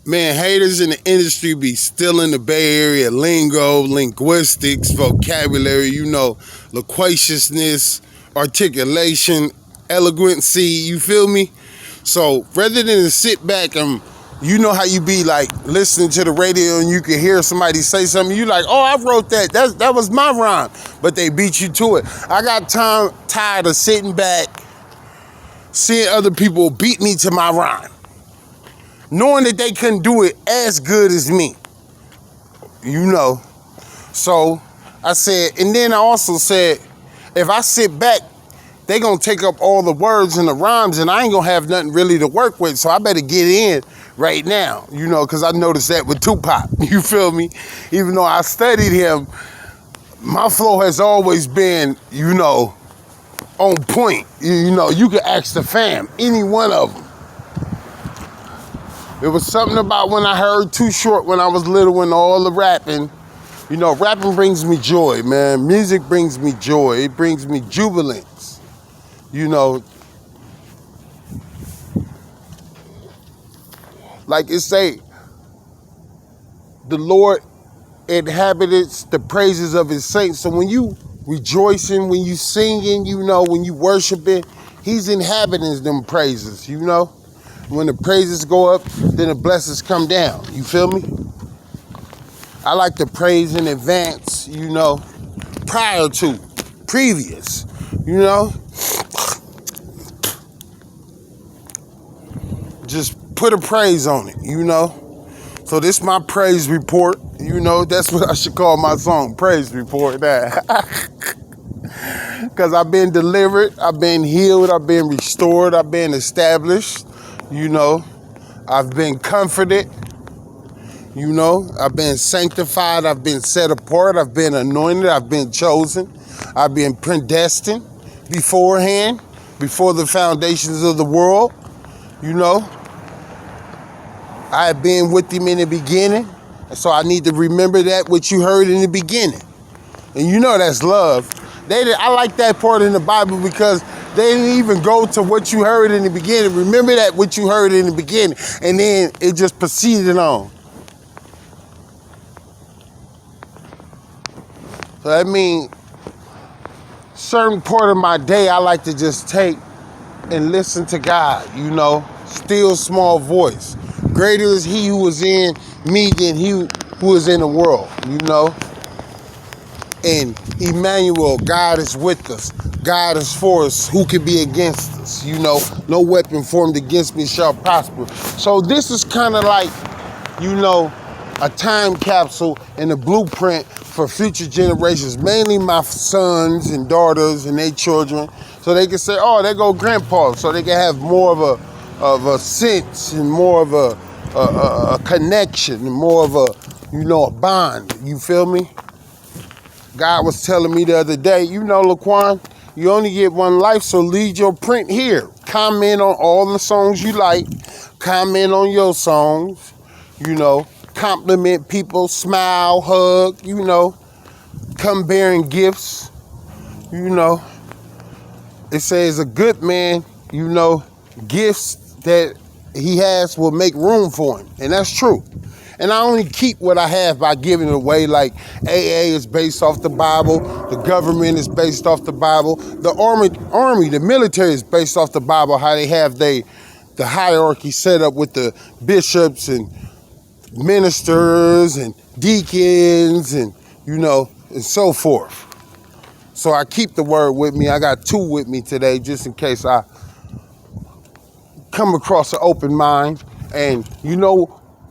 Man, haters in the industry be still in the Bay Area lingo, linguistics, vocabulary, loquaciousness, articulation, eloquency, you feel me? So rather than sit back and you know how you be like listening to the radio and you can hear somebody say something, you like, oh, I wrote that. That was my rhyme. But they beat you to it. I got tired of sitting back, seeing other people beat me to my rhyme, knowing that they couldn't do it as good as me. So I said, and then I also said, if I sit back, they gonna take up all the words and the rhymes and I ain't gonna have nothing really to work with. So I better get in right now, because I noticed that with Tupac, you feel me? Even though I studied him, my flow has always been, on point. You can ask the fam, any one of them. It was something about when I heard Too Short when I was little and all the rapping. Rapping brings me joy, man. Music brings me joy. It brings me jubilance. Like it say, the Lord inhabits the praises of his saints. So when you rejoicing, when you singing, when you worshiping, he's inhabiting them praises, When the praises go up, then the blessings come down. You feel me? I like to praise in advance, prior to, previous, Just put a praise on it, So this is my praise report, That's what I should call my song, praise report. Because I've been delivered, I've been healed, I've been restored, I've been established. I've been comforted, I've been sanctified, I've been set apart, I've been anointed, I've been chosen, I've been predestined beforehand, before the foundations of the world, I have been with him in the beginning, so I need to remember that what you heard in the beginning. And that's love. I like that part in the Bible because they didn't even go to what you heard in the beginning. Remember that what you heard in the beginning. And then it just proceeded on. So that means certain part of my day I like to just take and listen to God, still small voice. Greater is he who was in me than he who is in the world, And Emmanuel, God is with us. God is for us. Who can be against us? No weapon formed against me shall prosper. So this is kind of like, a time capsule and a blueprint for future generations, mainly my sons and daughters and their children, so they can say, oh, there go grandpa, so they can have more of a sense and more of a connection and more of a bond. You feel me? God was telling me the other day, Laquan, you only get one life, so leave your print here. Comment on all the songs you like. Comment on your songs, compliment people, smile, hug, come bearing gifts, It says a good man, gifts that he has will make room for him. And that's true. And I only keep what I have by giving it away. Like AA is based off the Bible. The government is based off the Bible. The army, the military is based off the Bible, how they have the hierarchy set up with the bishops and ministers and deacons and, and so forth. So I keep the word with me. I got 2 with me today just in case I come across an open mind. And,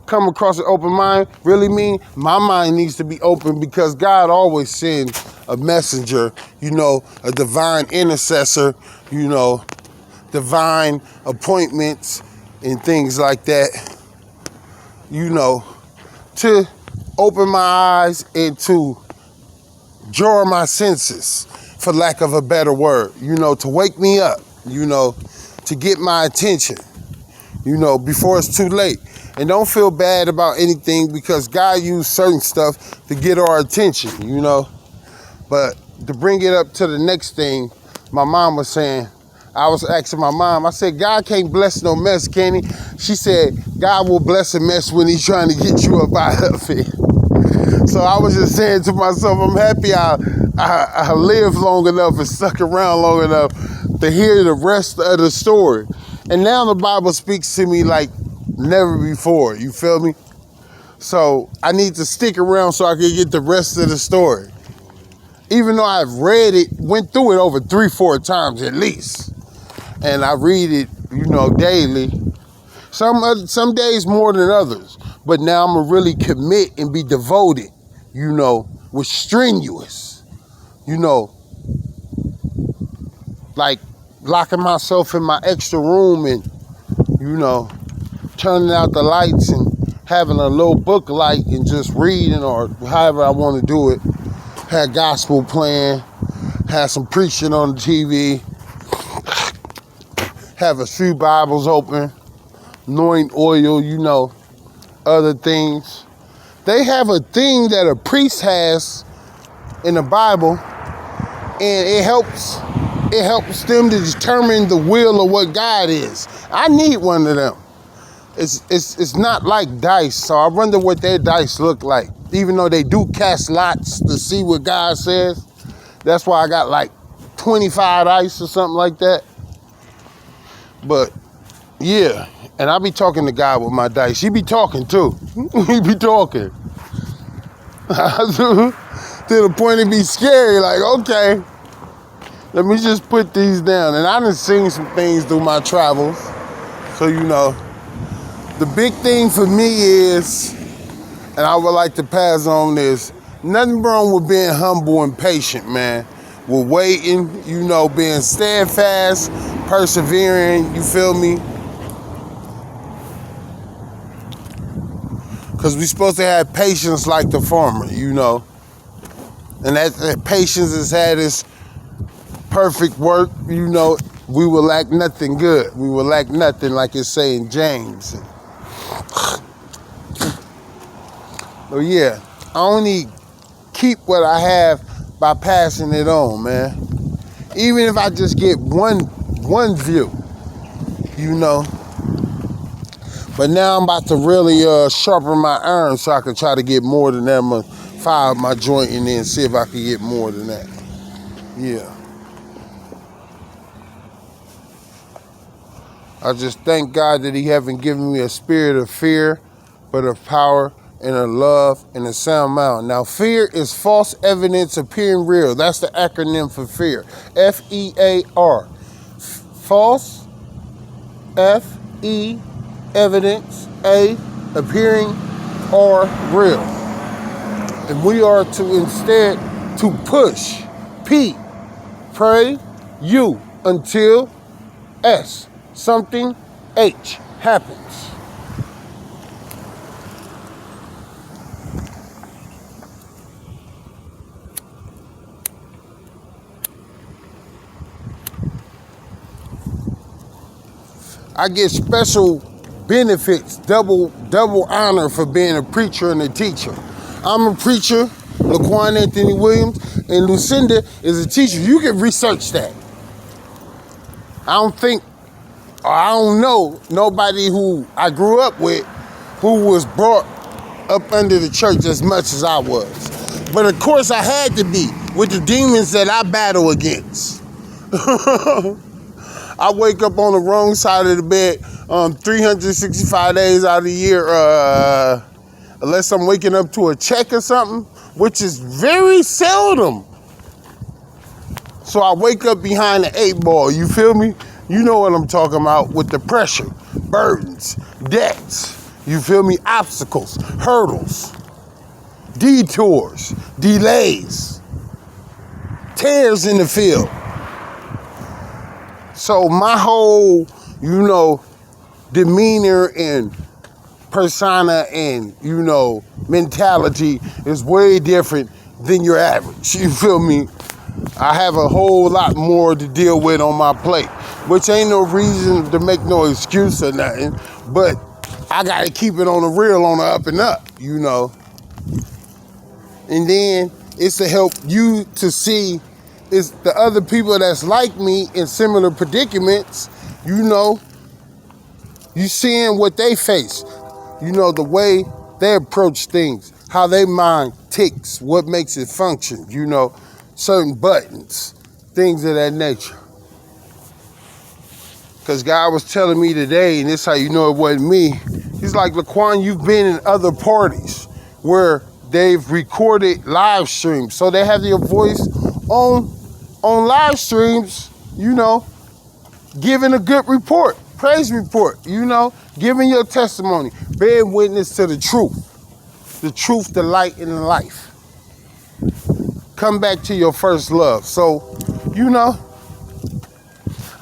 come across an open mind really mean my mind needs to be open because God always sends a messenger, a divine intercessor, divine appointments and things like that, to open my eyes and to jar my senses, for lack of a better word, to wake me up, to get my attention, before it's too late. And don't feel bad about anything because God used certain stuff to get our attention, But to bring it up to the next thing, my mom was saying, I was asking my mom, I said, God can't bless no mess, can he? She said, God will bless a mess when he's trying to get you up out of it. So I was just saying to myself, I'm happy I lived long enough and stuck around long enough to hear the rest of the story. And now the Bible speaks to me like never before, you feel me? So I need to stick around so I can get the rest of the story. Even though I've read it, went through it over 3-4 times at least. And I read it, daily. Some days more than others. But now I'm going to really commit and be devoted, with strenuous, like locking myself in my extra room and, turning out the lights and having a little book light and just reading or however I want to do it. Had gospel playing, had some preaching on the TV, have a few Bibles open, anointing oil, other things. They have a thing that a priest has in the Bible, and it helps them to determine the will of what God is. I need one of them. It's not like dice, so I wonder what their dice look like. Even though they do cast lots to see what God says. That's why I got like 25 dice or something like that. But yeah, and I be talking to God with my dice. He be talking too. He be talking. To the point it be scary, like, okay, let me just put these down. And I done seen some things through my travels. So, the big thing for me is, and I would like to pass on this, nothing wrong with being humble and patient, man. With waiting, being steadfast, persevering, you feel me? Because we're supposed to have patience like the farmer, And that patience has had its perfect work, we will lack nothing good. We will lack nothing, like it's saying James. But yeah, I only keep what I have by passing it on, man. Even if I just get one view, But now I'm about to really sharpen my iron so I can try to get more than that. I'm gonna file my joint in there and see if I can get more than that. Yeah. I just thank God that he haven't given me a spirit of fear, but of power and of love and a sound mind. Now, fear is false evidence appearing real. That's the acronym for fear. F-E-A-R. False, F-E, evidence, A, appearing, or real. And we are to instead to push, P, pray, U, until S, something, H, happens. I get special benefits, double honor for being a preacher and a teacher. I'm a preacher, Laquan Anthony Williams, and Lucinda is a teacher. You can research that. I don't know nobody who I grew up with who was brought up under the church as much as I was. But of course I had to be with the demons that I battle against. I wake up on the wrong side of the bed 365 days out of the year, unless I'm waking up to a check or something, which is very seldom. So I wake up behind the 8 ball, you feel me? You know what I'm talking about with the pressure, burdens, debts, you feel me? Obstacles, hurdles, detours, delays, tears in the field. So my whole, demeanor and persona and, mentality is way different than your average. You feel me? I have a whole lot more to deal with on my plate, which ain't no reason to make no excuse or nothing, but I gotta keep it on the real, on the up and up, And then it's to help you to see it's the other people that's like me in similar predicaments, you know, you seeing what they face, you know, the way they approach things, how their mind ticks, what makes it function, you know, certain buttons, things of that nature. Because God was telling me today, and this is how you know it wasn't me, he's like, Laquan, you've been in other parties where they've recorded live streams. So they have your voice on live streams, you know, giving a good report, praise report, you know, giving your testimony, bearing witness to the truth, the light, and the life. Come back to your first love. So, you know,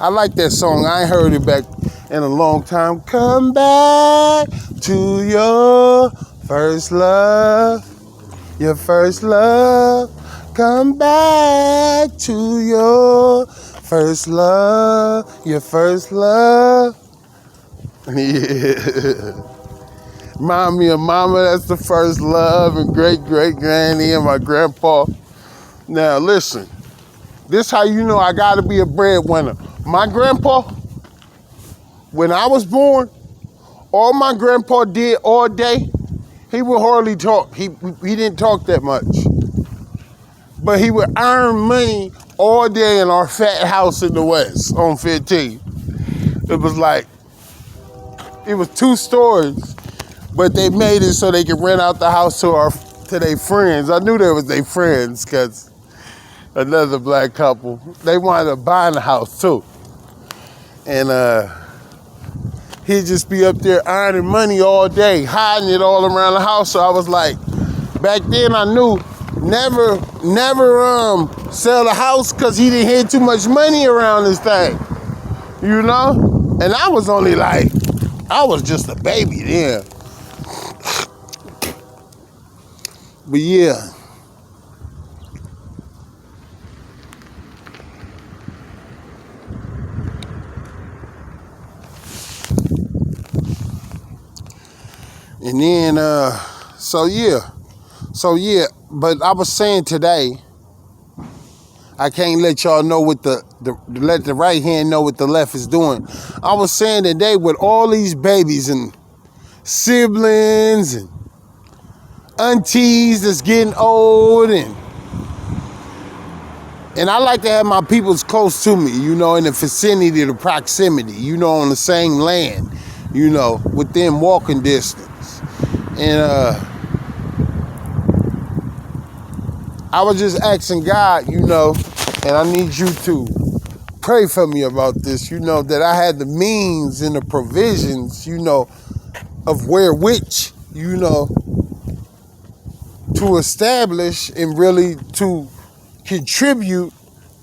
I like that song. I ain't heard it back in a long time. Come back to your first love. Your first love. Come back to your first love. Your first love. Yeah. Remind me of mama, that's the first love, and great-great-granny and my grandpa. Now listen, this how you know I gotta be a breadwinner. My grandpa, when I was born, all my grandpa did all day, he would hardly talk. He didn't talk that much. But he would earn money all day in our fat house in the West on 15. It was like, it was 2 stories, but they made it so they could rent out the house to their friends. I knew they was their friends because another black couple, they wanted to buy the house too. And he'd just be up there earning money all day, hiding it all around the house. So I was like, back then I knew never sell the house because he didn't have too much money around this thing, you know? And I was only like, I was just a baby then. But yeah. And then, so yeah, but I was saying today, I can't let y'all know what let the right hand know what the left is doing. I was saying today with all these babies and siblings and aunties that's getting old, and I like to have my peoples close to me, you know, in the vicinity, the proximity, you know, on the same land, you know, within walking distance. And I was just asking God, you know, and I need you to pray for me about this, you know, that I had the means and the provisions, you know, of which, you know, to establish and really to contribute,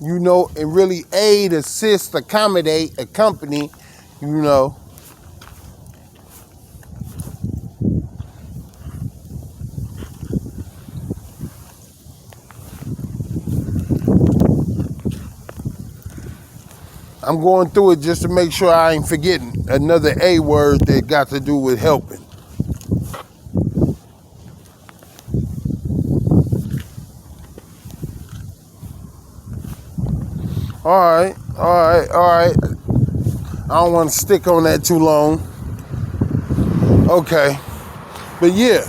you know, and really aid, assist, accommodate, accompany, you know, I'm going through it just to make sure I ain't forgetting another A word that got to do with helping. All right. I don't want to stick on that too long. Okay. But yeah.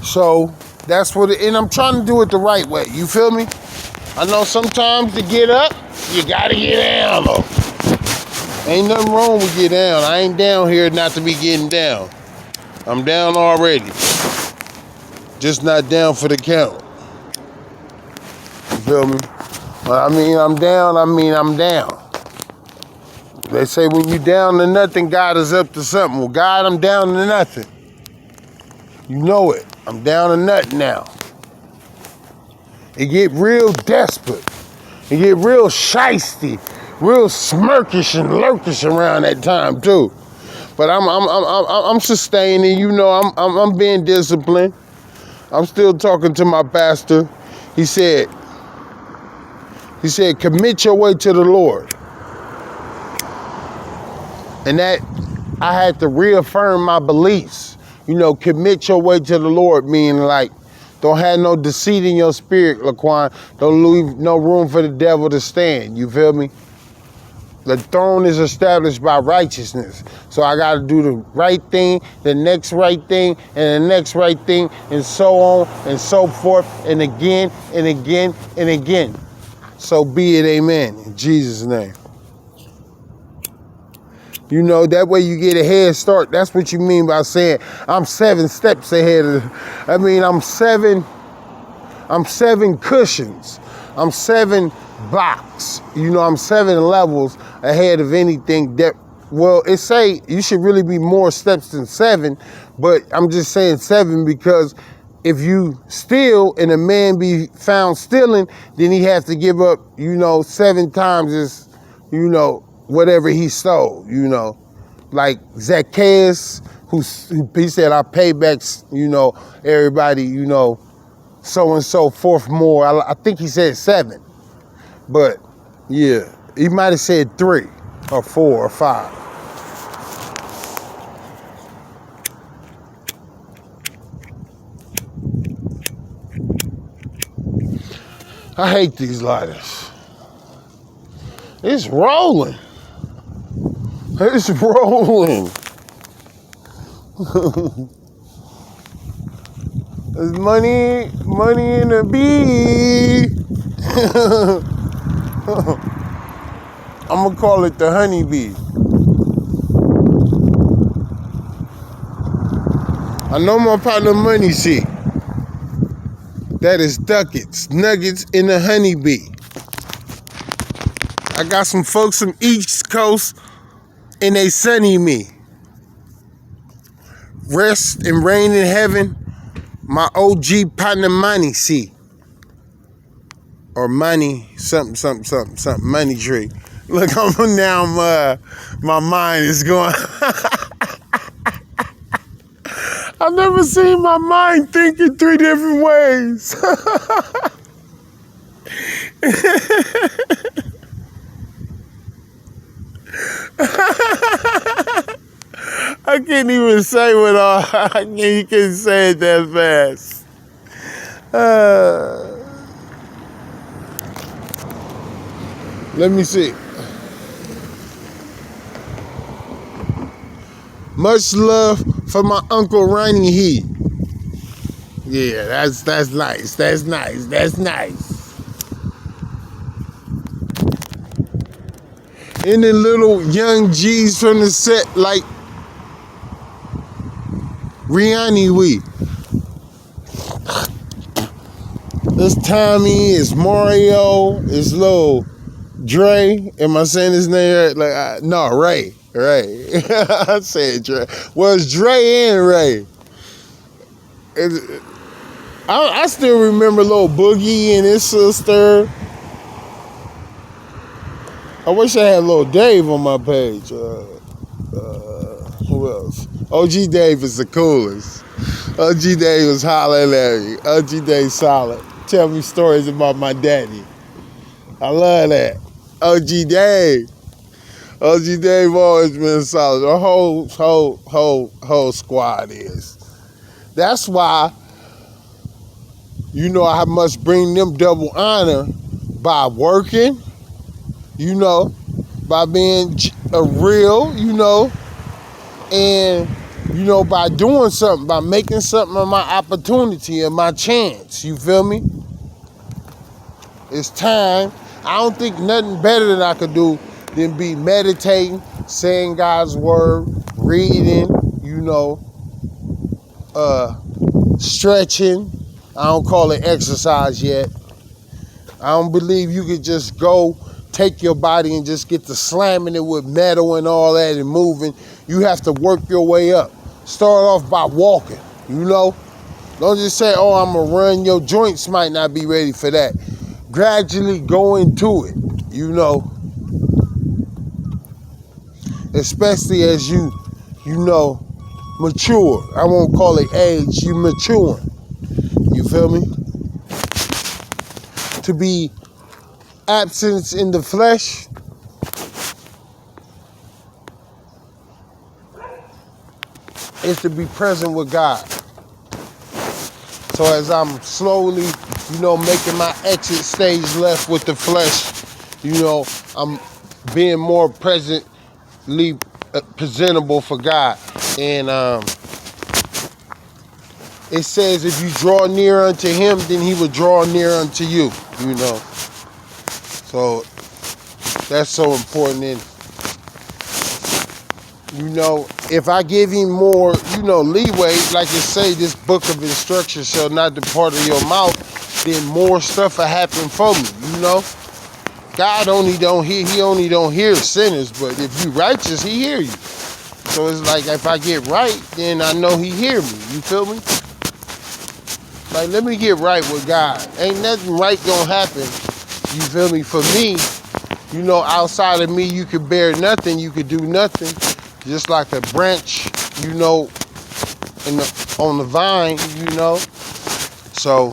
So that's what and I'm trying to do it the right way. You feel me? I know sometimes to get up, you gotta get down though. Ain't nothing wrong with get down. I ain't down here not to be getting down. I'm down already. Just not down for the count. You feel me? When I mean I'm down, I'm down. They say when you down to nothing, God is up to something. Well, God, I'm down to nothing. You know it. I'm down to nothing now. It get real desperate. It get real shisty, real smirkish and lurkish around that time too. But I'm sustaining. You know, I'm being disciplined. I'm still talking to my pastor. He said, commit your way to the Lord. And that I had to reaffirm my beliefs. You know, commit your way to the Lord, meaning like, Don't have no deceit in your spirit, Laquan. Don't leave no room for the devil to stand. You feel me? The throne is established by righteousness. So I got to do the right thing, the next right thing, and the next right thing, and so on and so forth, and again and again and again. So be it, amen, in Jesus' name. You know, that way you get a head start. That's what you mean by saying, I'm 7 steps ahead of, I'm 7 cushions. I'm 7 blocks. You know, I'm 7 levels ahead of anything that, well, it say you should really be more steps than 7, but I'm just saying 7 because if you steal and a man be found stealing, then he has to give up, 7 times his, whatever he stole, like Zacchaeus, who he said, I pay back, everybody, so and so forth more. I think he said 7, but yeah, he might have said 3 or 4 or 5. I hate these lighters. It's rolling. It's rolling. There's money in the bee. I'm gonna call it the honeybee. I know my partner Money see. That is ducats, nuggets in the honeybee. I got some folks from East Coast and they sunny me. Rest and reign in heaven, my OG partner Money see. Or money, something, money tree. Look, my mind is going. I've never seen my mind think in 3 different ways. I can't even say what all, you can say it that fast. Let me see. Much love for my Uncle Ronnie Heat. Yeah, that's nice. That's nice. That's nice. Any little young G's from the set like Rihanna we. It's Tommy, it's Mario, it's Lil Dre. Am I saying his name right? No, Ray. I said Dre. Well, it's Dre and Ray. I still remember Lil Boogie and his sister. I wish I had Lil Dave on my page. Who else? OG Dave is the coolest. OG Dave was hollering at me. OG Dave solid. Tell me stories about my daddy. I love that. OG Dave. OG Dave always been solid. The whole squad is. That's why, I must bring them double honor by working, by being a real, and, by doing something, by making something of my opportunity and my chance. You feel me? It's time. I don't think nothing better than I could do than be meditating, saying God's word, reading, stretching. I don't call it exercise yet. I don't believe you could just go take your body and just get to slamming it with metal and all that and moving. You have to work your way up. Start off by walking, Don't just say, oh, I'm going to run. Your joints might not be ready for that. Gradually go into it, Especially as you mature. I won't call it age, you mature. You feel me? To be absent in the flesh is to be present with God. So as I'm slowly, you know, making my exit stage left with the flesh, you know, I'm being more presently presentable for God. And it says if you draw near unto him, then he will draw near unto you, you know. So that's so important. And, you know, if I give him more, you know, leeway, like it say, this book of instruction shall not depart of your mouth, then more stuff will happen for me, you know. God only don't hear, he only don't hear sinners, but if you righteous, he hear you. So it's like if I get right, then I know he hear me, you feel me? Like, let me get right with God. Ain't nothing right gonna happen, you feel me? For me, you know, outside of me, you could bear nothing, you could do nothing. Just like a branch, you know, on the vine, you know. So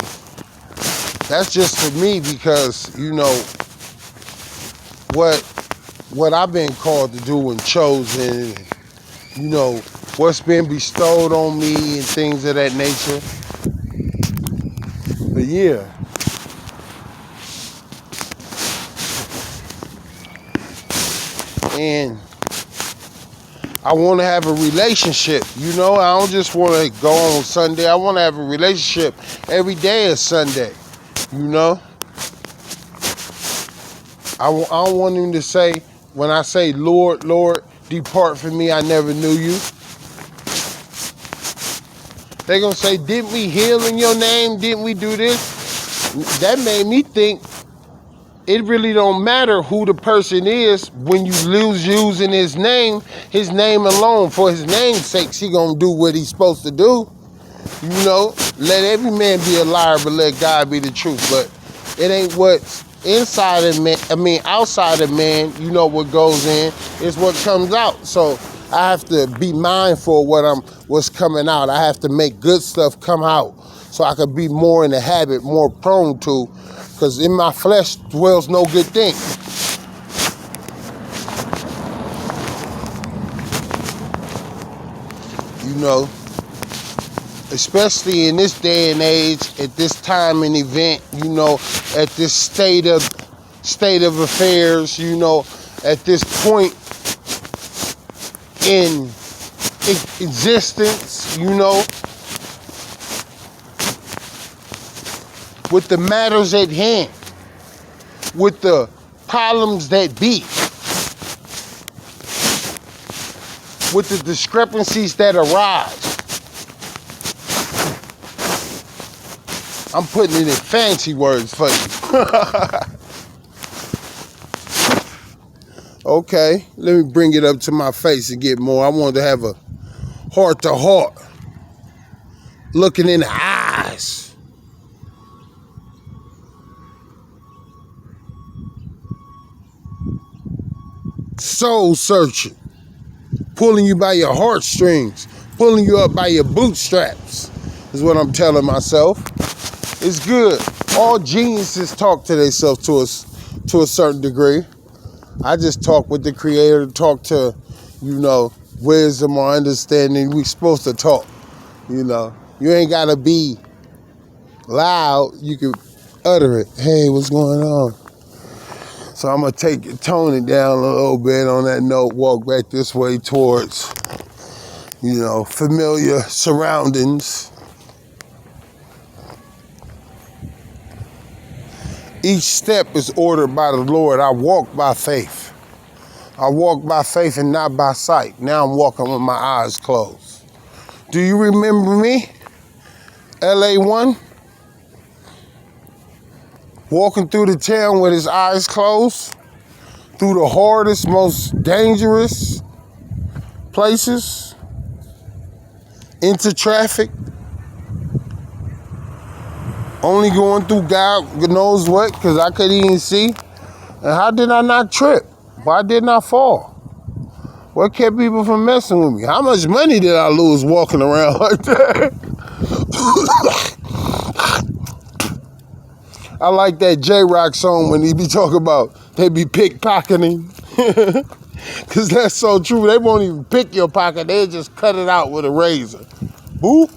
that's just for me because, you know, what I've been called to do and chosen, you know, what's been bestowed on me and things of that nature. But yeah. And I want to have a relationship, you know. I don't just want to go on Sunday. I want to have a relationship. Every day is Sunday, you know. I don't want him to say, when I say, Lord, Lord, depart from me, I never knew you. They're going to say, didn't we heal in your name? Didn't we do this? That made me think it really don't matter who the person is when you lose using his name alone. For his name's sake, he gonna do what he's supposed to do. You know, let every man be a liar, but let God be the truth. But it ain't what's inside of man, outside of man, you know, what goes in is what comes out. So I have to be mindful of what's coming out. I have to make good stuff come out so I could be more in the habit, more prone to. Because in my flesh dwells no good thing. You know, especially in this day and age, at this time and event, you know, at this state of affairs, you know, at this point in existence, you know, with the matters at hand, with the problems that be, with the discrepancies that arise. I'm putting it in fancy words for you. Okay, let me bring it up to my face and get more. I wanted to have a heart-to-heart, looking in the eyes. Soul searching, pulling you by your heartstrings, pulling you up by your bootstraps, is what I'm telling myself. It's good. All geniuses talk to themselves to a certain degree. I just talk with the Creator, talk to, you know, wisdom or understanding. We supposed to talk, you know. You ain't gotta be loud. You can utter it. Hey, what's going on? So I'm gonna tone it down a little bit on that note, walk back this way towards, you know, familiar surroundings. Each step is ordered by the Lord. I walk by faith. I walk by faith and not by sight. Now I'm walking with my eyes closed. Do you remember me? LA1? Walking through the town with his eyes closed, through the hardest, most dangerous places, into traffic, only going through God knows what, because I couldn't even see. And how did I not trip? Why didn't I fall? What kept people from messing with me? How much money did I lose walking around like that? I like that J-Rock song when he be talking about they be pickpocketing. Because that's so true. They won't even pick your pocket. They just cut it out with a razor. Boop.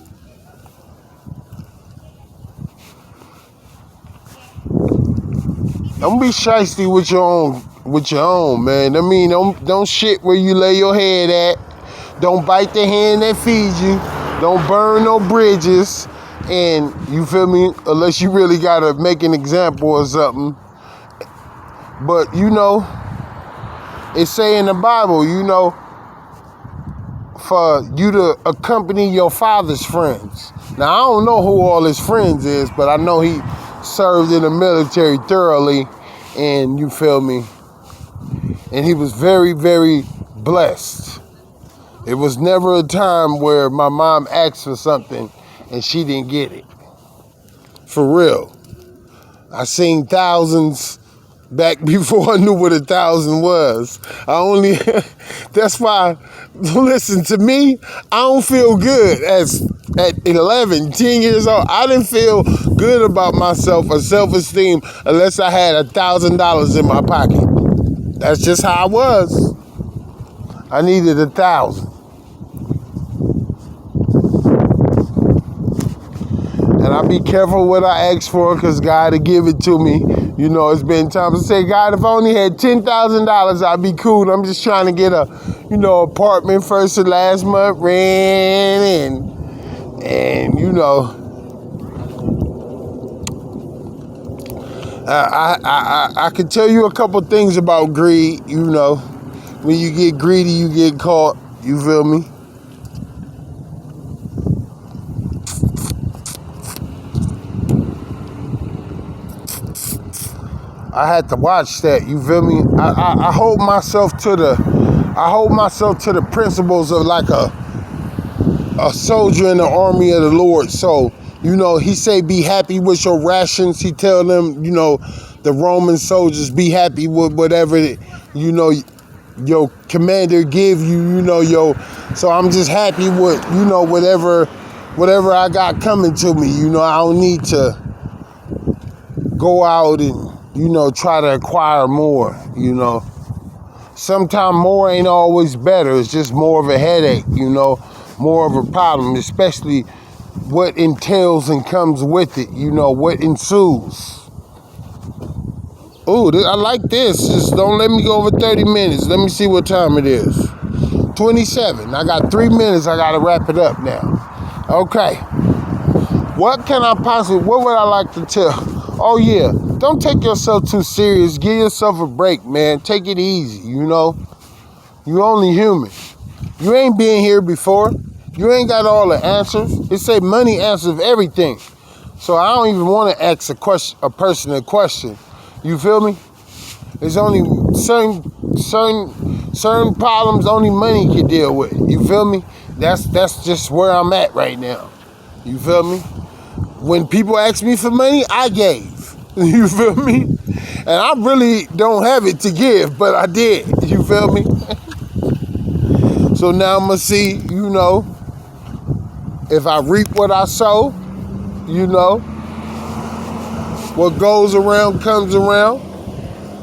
Don't be shiesty with your own, man. I mean, don't shit where you lay your head at. Don't bite the hand that feeds you. Don't burn no bridges. And you feel me? Unless you really gotta make an example or something. But you know, it say in the Bible, you know, for you to accompany your father's friends. Now I don't know who all his friends is, but I know he served in the military thoroughly, and you feel me? And he was very, very blessed. It was never a time where my mom asked for something and she didn't get it. For real. I seen thousands back before I knew what 1,000 was. That's why, listen to me, I don't feel good at 11, 10 years old. I didn't feel good about myself or self-esteem unless I had $1,000 in my pocket. That's just how I was. I needed 1,000. And I be careful what I ask for because God will give it to me. You know, it's been times I say, God, if I only had $10,000, I'd be cool. I'm just trying to get a, you know, apartment first and last month rent and you know, I can tell you a couple things about greed. You know, when you get greedy, you get caught. You feel me? I had to watch that. You feel me? I hold myself to the principles of like a soldier in the army of the Lord. So, you know, he say be happy with your rations. He tell them, you know, the Roman soldiers be happy with whatever, you know, your commander give you, you know, so I'm just happy with, you know, whatever I got coming to me. You know, I don't need to go out and, you know, try to acquire more, you know. Sometimes more ain't always better. It's just more of a headache, you know, more of a problem, especially what entails and comes with it, you know, what ensues. Ooh, I like this. Just don't let me go over 30 minutes. Let me see what time it is. 27. I got 3 minutes. I got to wrap it up now. Okay. What would I like to tell? Oh, yeah. Don't take yourself too serious. Give yourself a break, man. Take it easy, you know. You only human. You ain't been here before. You ain't got all the answers. It say money answers everything. So I don't even want to ask a person a question. You feel me? There's only certain problems only money can deal with. You feel me? That's just where I'm at right now. You feel me? When people ask me for money, I gave. You feel me? And I really don't have it to give, but I did. You feel me? So now I'm going to see, you know, if I reap what I sow, you know, what goes around comes around.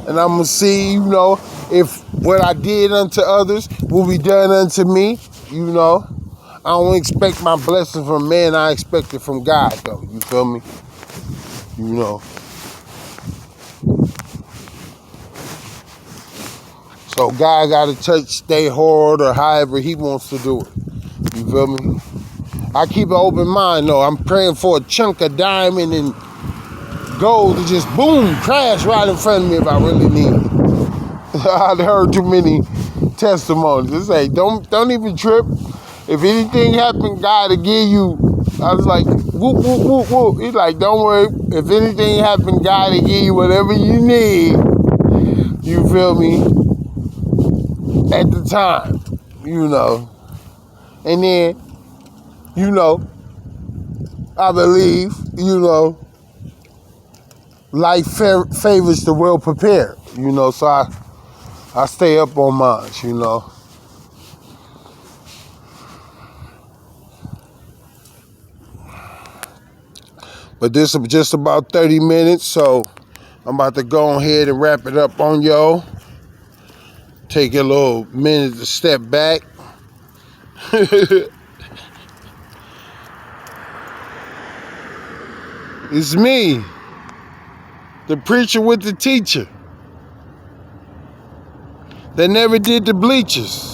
And I'm going to see, you know, if what I did unto others will be done unto me, you know. I don't expect my blessing from man. I expect it from God, though. You feel me? You know. So God got to touch, stay hard, or however he wants to do it. You feel me? I keep an open mind, though. I'm praying for a chunk of diamond and gold to just, boom, crash right in front of me if I really need it. I've heard too many testimonies. It's like, don't even trip. If anything happened, God will give you. I was like, whoop, whoop, whoop, whoop. He's like, don't worry. If anything happened, God will give you whatever you need. You feel me? At the time, you know. And then, you know, I believe, you know, life favors the well prepared, you know, so I stay up on mine, you know. But this is just about 30 minutes, so I'm about to go ahead and wrap it up on y'all. Take a little minute to step back. It's me. The preacher with the teacher. They never did the bleachers.